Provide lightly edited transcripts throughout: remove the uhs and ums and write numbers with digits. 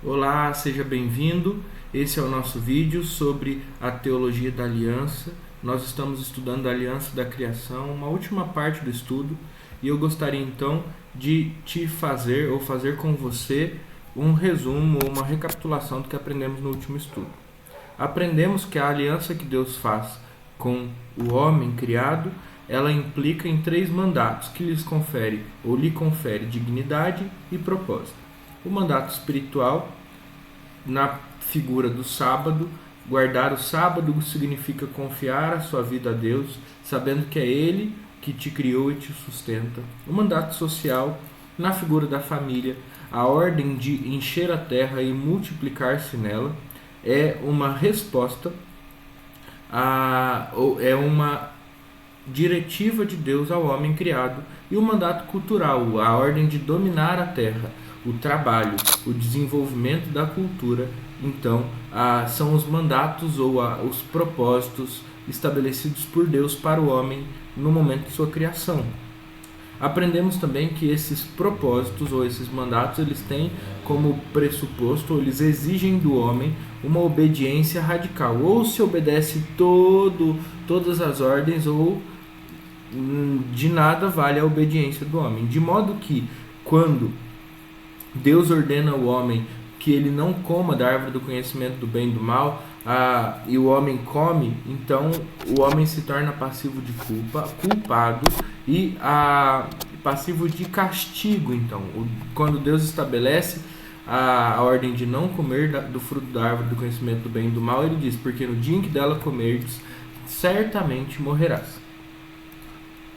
Olá, seja bem-vindo. Esse é o nosso vídeo sobre a teologia da aliança. Nós estamos estudando a aliança da criação, uma última parte do estudo, e eu gostaria então de te fazer ou fazer com você um resumo ou uma recapitulação do que aprendemos no último estudo. Aprendemos que a aliança que Deus faz com o homem criado, ela implica em 3 mandatos que lhe confere dignidade e propósito. O mandato espiritual, na figura do sábado. Guardar o sábado significa confiar a sua vida a Deus, sabendo que é Ele que te criou e te sustenta. O mandato social, na figura da família, a ordem de encher a terra e multiplicar-se nela, é uma resposta, é uma diretiva de Deus ao homem criado. E o mandato cultural, a ordem de dominar a terra, o trabalho, o desenvolvimento da cultura. Então, são os mandatos ou os propósitos estabelecidos por Deus para o homem no momento de sua criação. Aprendemos também que esses propósitos ou esses mandatos, eles têm como pressuposto, ou eles exigem do homem uma obediência radical. Ou se obedece todas as ordens, ou de nada vale a obediência do homem. De modo que, quando Deus ordena ao homem que ele não coma da árvore do conhecimento do bem e do mal, e o homem come, então o homem se torna passivo de culpado e passivo de castigo. Então, quando Deus estabelece a ordem de não comer do fruto da árvore do conhecimento do bem e do mal, ele diz: porque no dia em que dela comerdes, certamente morrerás.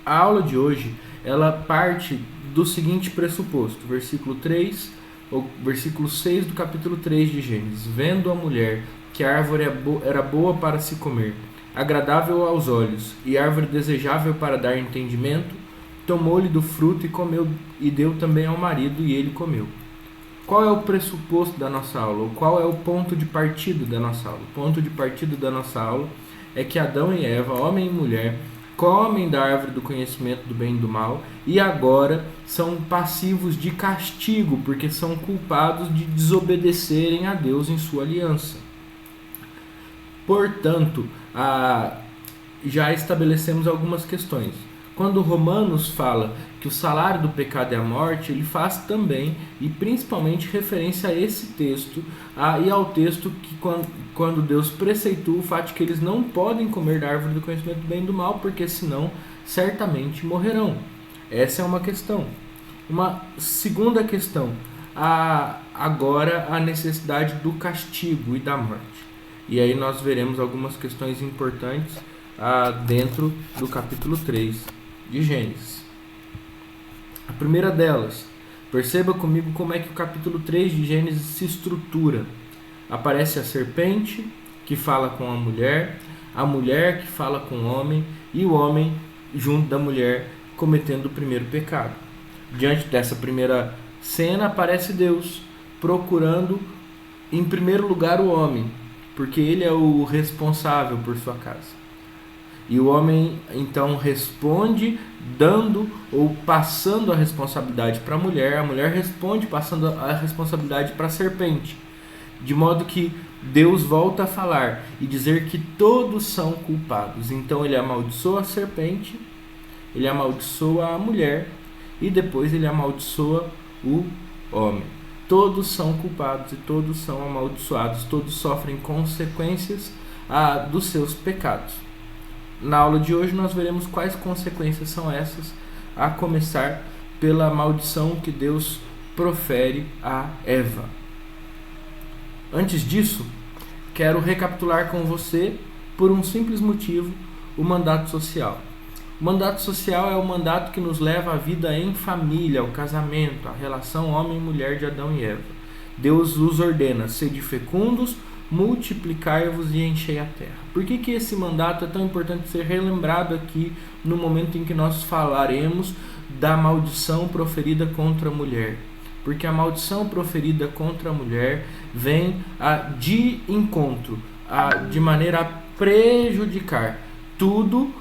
A aula de hoje, ela parte do seguinte pressuposto, versículo 6 do capítulo 3 de Gênesis. Vendo a mulher que a árvore era boa para se comer, agradável aos olhos, e árvore desejável para dar entendimento, tomou-lhe do fruto e comeu, e deu também ao marido, e ele comeu. Qual é o pressuposto da nossa aula? Ou qual é o ponto de partida da nossa aula? O ponto de partida da nossa aula é que Adão e Eva, homem e mulher, comem da árvore do conhecimento do bem e do mal e agora são passivos de castigo, porque são culpados de desobedecerem a Deus em sua aliança. Portanto, já estabelecemos algumas questões. Quando Romanos fala que o salário do pecado é a morte, ele faz também e principalmente referência a esse texto e ao texto que quando Deus preceitua o fato de que eles não podem comer da árvore do conhecimento do bem e do mal, porque senão certamente morrerão. Essa é uma questão. Uma segunda questão, agora a necessidade do castigo e da morte. E aí nós veremos algumas questões importantes dentro do capítulo 3 de Gênesis. A primeira delas, perceba comigo como é que o capítulo 3 de Gênesis se estrutura. Aparece a serpente, que fala com a mulher que fala com o homem, e o homem, junto da mulher, cometendo o primeiro pecado. Diante dessa primeira cena, aparece Deus, procurando, em primeiro lugar, o homem, porque ele é o responsável por sua casa. E o homem então responde dando ou passando a responsabilidade para a mulher responde passando a responsabilidade para a serpente. De modo que Deus volta a falar e dizer que todos são culpados. Então ele amaldiçoa a serpente, ele amaldiçoa a mulher e depois ele amaldiçoa o homem. Todos são culpados e todos são amaldiçoados, todos sofrem consequências dos seus pecados. Na aula de hoje nós veremos quais consequências são essas, a começar pela maldição que Deus profere a Eva. Antes disso, quero recapitular com você, por um simples motivo, o mandato social. O mandato social é o mandato que nos leva à vida em família, ao casamento, à relação homem e mulher de Adão e Eva. Deus os ordena: sede fecundos, multiplicai-vos e enchei a terra. Por que esse mandato é tão importante ser relembrado aqui no momento em que nós falaremos da maldição proferida contra a mulher? Porque a maldição proferida contra a mulher vem de encontro, de maneira a prejudicar tudo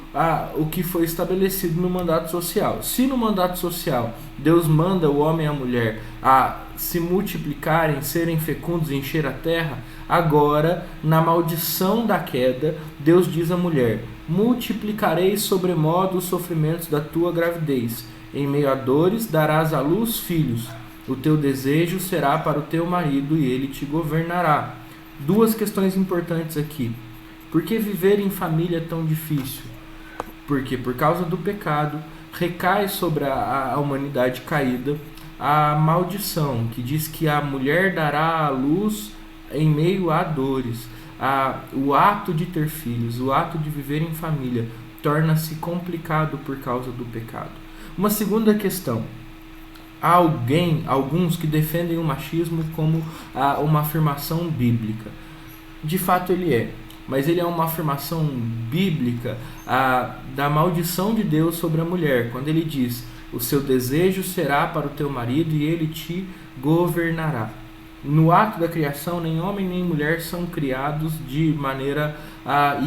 o que foi estabelecido no mandato social. Se no mandato social Deus manda o homem e a mulher a se multiplicarem, serem fecundos e encher a terra, agora, na maldição da queda, Deus diz à mulher: multiplicarei sobremodo os sofrimentos da tua gravidez. Em meio a dores darás à luz filhos. O teu desejo será para o teu marido e ele te governará. Duas questões importantes aqui. Por que viver em família é tão difícil? Porque por causa do pecado recai sobre a humanidade caída a maldição, que diz que a mulher dará à luz em meio a dores. O ato de ter filhos, o ato de viver em família, torna-se complicado por causa do pecado. Uma segunda questão. Há alguns que defendem o machismo como uma afirmação bíblica. De fato ele é, mas ele é uma afirmação bíblica da maldição de Deus sobre a mulher, quando ele diz: o seu desejo será para o teu marido e ele te governará. No ato da criação, nem homem nem mulher são criados de maneira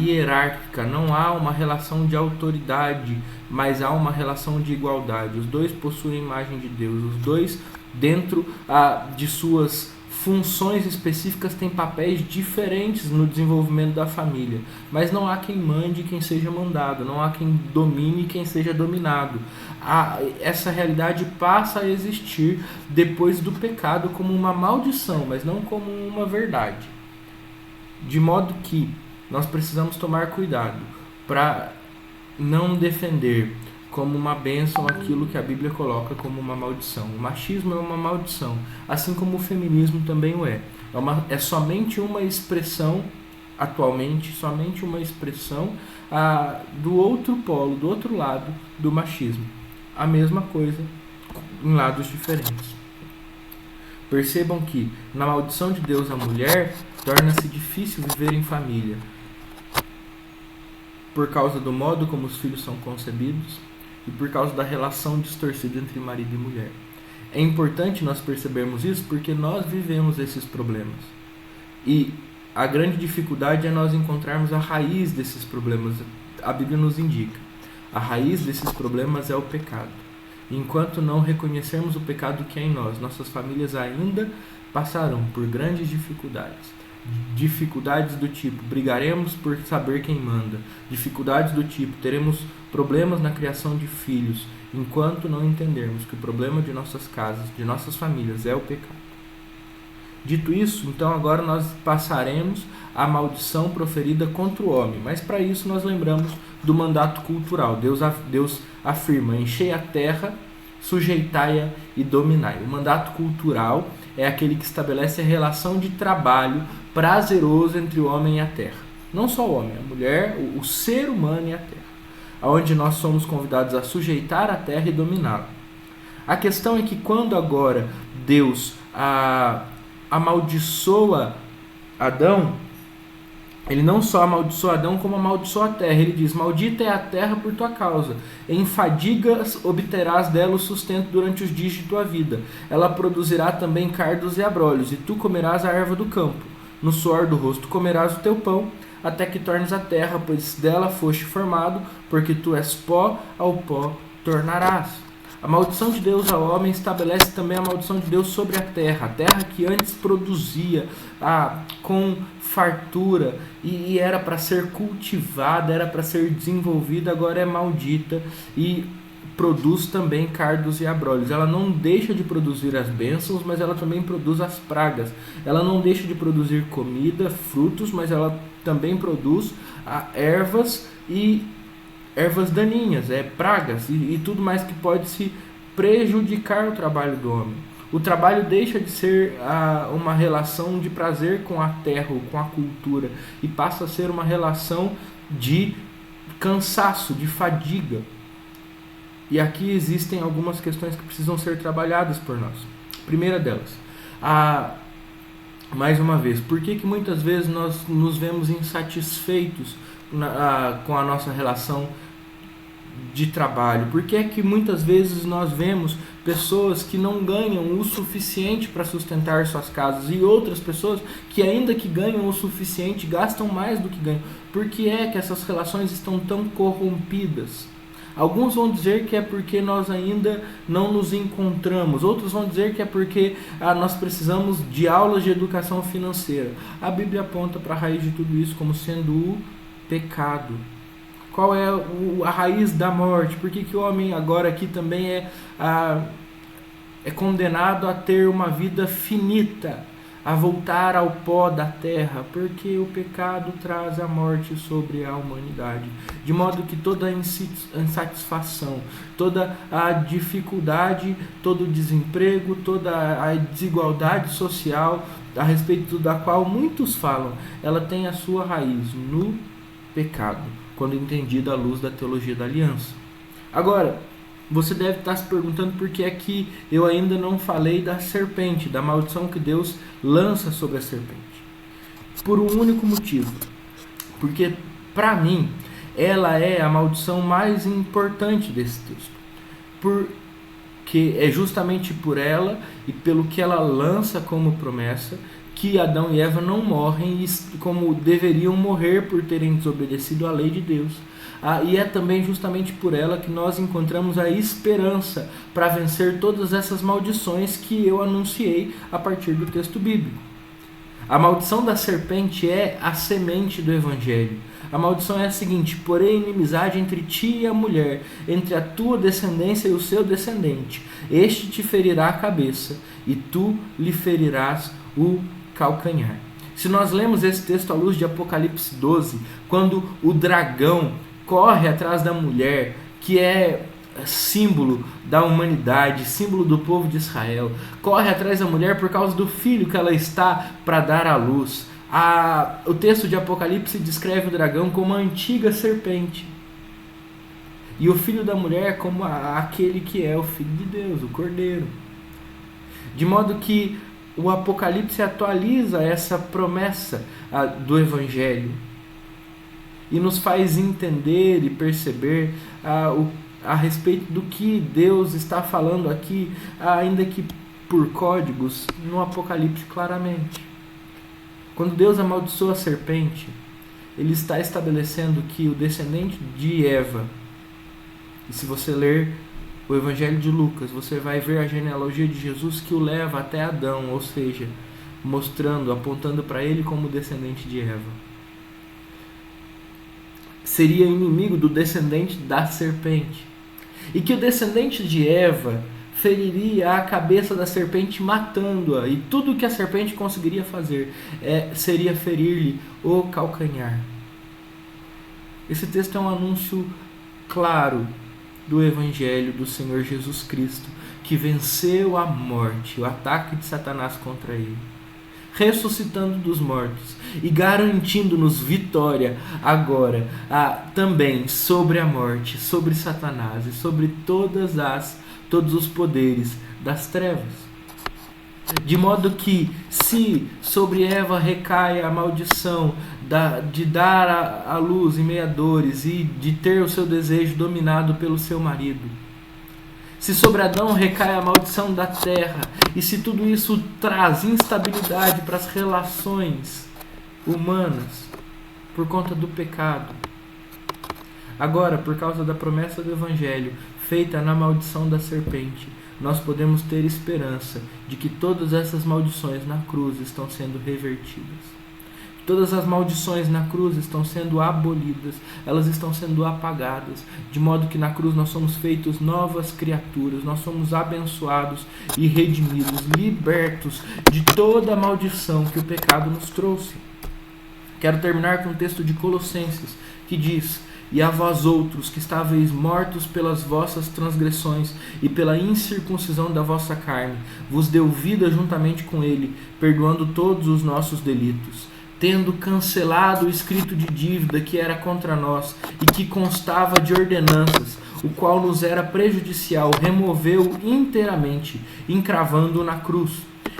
hierárquica. Não há uma relação de autoridade, mas há uma relação de igualdade. Os dois possuem a imagem de Deus. Os dois, dentro de suas funções específicas, têm papéis diferentes no desenvolvimento da família. Mas não há quem mande e quem seja mandado. Não há quem domine e quem seja dominado. Essa realidade passa a existir depois do pecado como uma maldição, mas não como uma verdade. De modo que nós precisamos tomar cuidado para não defender como uma bênção aquilo que a Bíblia coloca como uma maldição. O machismo é uma maldição, assim como o feminismo também o é. É somente uma expressão, atualmente, somente uma expressão do outro polo, do outro lado do machismo. A mesma coisa em lados diferentes. Percebam que na maldição de Deus à mulher torna-se difícil viver em família por causa do modo como os filhos são concebidos e por causa da relação distorcida entre marido e mulher. É importante nós percebermos isso porque nós vivemos esses problemas. E a grande dificuldade é nós encontrarmos a raiz desses problemas. A Bíblia nos indica. A raiz desses problemas é o pecado. Enquanto não reconhecermos o pecado que é em nós, nossas famílias ainda passarão por grandes dificuldades. Dificuldades do tipo, brigaremos por saber quem manda. Dificuldades do tipo, teremos problemas na criação de filhos, enquanto não entendermos que o problema de nossas casas, de nossas famílias, é o pecado. Dito isso, então agora nós passaremos a maldição proferida contra o homem. Mas para isso nós lembramos do mandato cultural. Deus afirma: enchei a terra, sujeitai-a e dominai. O mandato cultural é aquele que estabelece a relação de trabalho prazeroso entre o homem e a terra. Não só o homem, a mulher, o ser humano e a terra. Onde nós somos convidados a sujeitar a terra e dominá-la. A questão é que quando agora Deus amaldiçoa Adão, ele não só amaldiçoa Adão, como amaldiçoa a terra. Ele diz: maldita é a terra por tua causa. Em fadigas obterás dela o sustento durante os dias de tua vida. Ela produzirá também cardos e abrolhos, e tu comerás a erva do campo. No suor do rosto comerás o teu pão, até que tornes a terra, pois dela foste formado, porque tu és pó, ao pó tornarás. A maldição de Deus ao homem estabelece também a maldição de Deus sobre a terra que antes produzia com fartura e era para ser cultivada, era para ser desenvolvida, agora é maldita e produz também cardos e abrolhos. Ela não deixa de produzir as bênçãos, mas ela também produz as pragas. Ela não deixa de produzir comida, frutos, mas ela também produz ervas e ervas daninhas, pragas e tudo mais que pode se prejudicar o trabalho do homem. O trabalho deixa de ser uma relação de prazer com a terra ou com a cultura e passa a ser uma relação de cansaço, de fadiga. E aqui existem algumas questões que precisam ser trabalhadas por nós. Primeira delas, mais uma vez, por que muitas vezes nós nos vemos insatisfeitos com a nossa relação de trabalho? Por que muitas vezes nós vemos pessoas que não ganham o suficiente para sustentar suas casas e outras pessoas que, ainda que ganham o suficiente, gastam mais do que ganham. Por que é que essas relações estão tão corrompidas? Alguns vão dizer que é porque nós ainda não nos encontramos. Outros vão dizer que é porque nós precisamos de aulas de educação financeira. A Bíblia aponta para a raiz de tudo isso como sendo o pecado. Qual é a raiz da morte? Por que o homem agora aqui também é condenado a ter uma vida finita, a voltar ao pó da terra? Porque o pecado traz a morte sobre a humanidade. De modo que toda a insatisfação, toda a dificuldade, todo o desemprego, toda a desigualdade social, a respeito da qual muitos falam, ela tem a sua raiz no pecado, quando entendida à luz da teologia da aliança. Agora, você deve estar se perguntando por que é que eu ainda não falei da serpente, da maldição que Deus lança sobre a serpente. Por um único motivo. Porque, para mim, ela é a maldição mais importante desse texto. Porque é justamente por ela e pelo que ela lança como promessa que Adão e Eva não morrem como deveriam morrer por terem desobedecido à lei de Deus. E é também justamente por ela que nós encontramos a esperança para vencer todas essas maldições que eu anunciei a partir do texto bíblico. A maldição da serpente é a semente do Evangelho. A maldição é a seguinte: porém inimizade entre ti e a mulher, entre a tua descendência e o seu descendente. Este te ferirá a cabeça, e tu lhe ferirás o calcanhar. Se nós lemos esse texto à luz de Apocalipse 12, quando o dragão corre atrás da mulher, que é símbolo da humanidade, símbolo do povo de Israel, corre atrás da mulher por causa do filho que ela está para dar à luz. O texto de Apocalipse descreve o dragão como a antiga serpente e o filho da mulher como aquele que é o Filho de Deus, o Cordeiro. De modo que o Apocalipse atualiza essa promessa do Evangelho e nos faz entender e perceber a respeito do que Deus está falando aqui, ainda que por códigos, no Apocalipse claramente. Quando Deus amaldiçoa a serpente, Ele está estabelecendo que o descendente de Eva, e se você ler o Evangelho de Lucas, você vai ver a genealogia de Jesus que o leva até Adão, ou seja, mostrando, apontando para ele como descendente de Eva. Seria inimigo do descendente da serpente. E que o descendente de Eva feriria a cabeça da serpente matando-a. E tudo que a serpente conseguiria fazer seria ferir-lhe o calcanhar. Esse texto é um anúncio claro do Evangelho do Senhor Jesus Cristo, que venceu a morte, o ataque de Satanás contra ele, ressuscitando dos mortos e garantindo-nos vitória agora também sobre a morte, sobre Satanás e sobre todos os poderes das trevas. De modo que, se sobre Eva recai a maldição de dar à luz em meia dores e de ter o seu desejo dominado pelo seu marido, se sobre Adão recai a maldição da terra, e se tudo isso traz instabilidade para as relações humanas por conta do pecado, agora, por causa da promessa do Evangelho feita na maldição da serpente, nós podemos ter esperança de que todas essas maldições na cruz estão sendo revertidas. Todas as maldições na cruz estão sendo abolidas, elas estão sendo apagadas, de modo que na cruz nós somos feitos novas criaturas, nós somos abençoados e redimidos, libertos de toda a maldição que o pecado nos trouxe. Quero terminar com o texto de Colossenses, que diz: e a vós outros, que estáveis mortos pelas vossas transgressões e pela incircuncisão da vossa carne, vos deu vida juntamente com ele, perdoando todos os nossos delitos, tendo cancelado o escrito de dívida que era contra nós e que constava de ordenanças, o qual nos era prejudicial, removeu inteiramente, encravando-o na cruz.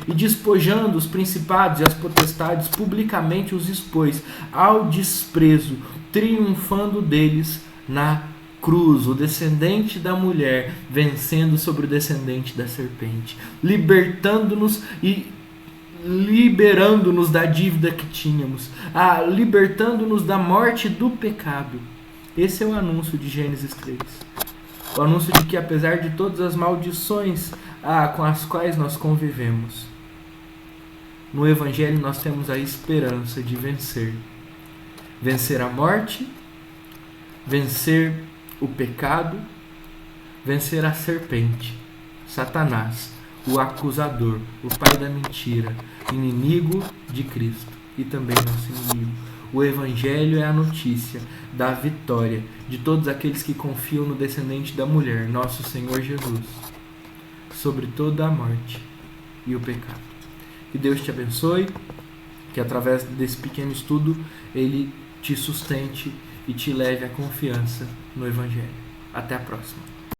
E despojando os principados e as potestades, publicamente os expôs ao desprezo, triunfando deles na cruz, o descendente da mulher vencendo sobre o descendente da serpente, libertando-nos e liberando-nos da dívida que tínhamos, libertando-nos da morte do pecado. Esse é o anúncio de Gênesis 3. O anúncio de que, apesar de todas as maldições com as quais nós convivemos, no Evangelho nós temos a esperança de vencer. Vencer a morte, vencer o pecado, vencer a serpente, Satanás, o acusador, o pai da mentira, inimigo de Cristo e também nosso inimigo. O Evangelho é a notícia da vitória de todos aqueles que confiam no descendente da mulher, nosso Senhor Jesus, sobre toda a morte e o pecado. Que Deus te abençoe, que através desse pequeno estudo Ele te sustente e te leve à confiança no Evangelho. Até a próxima.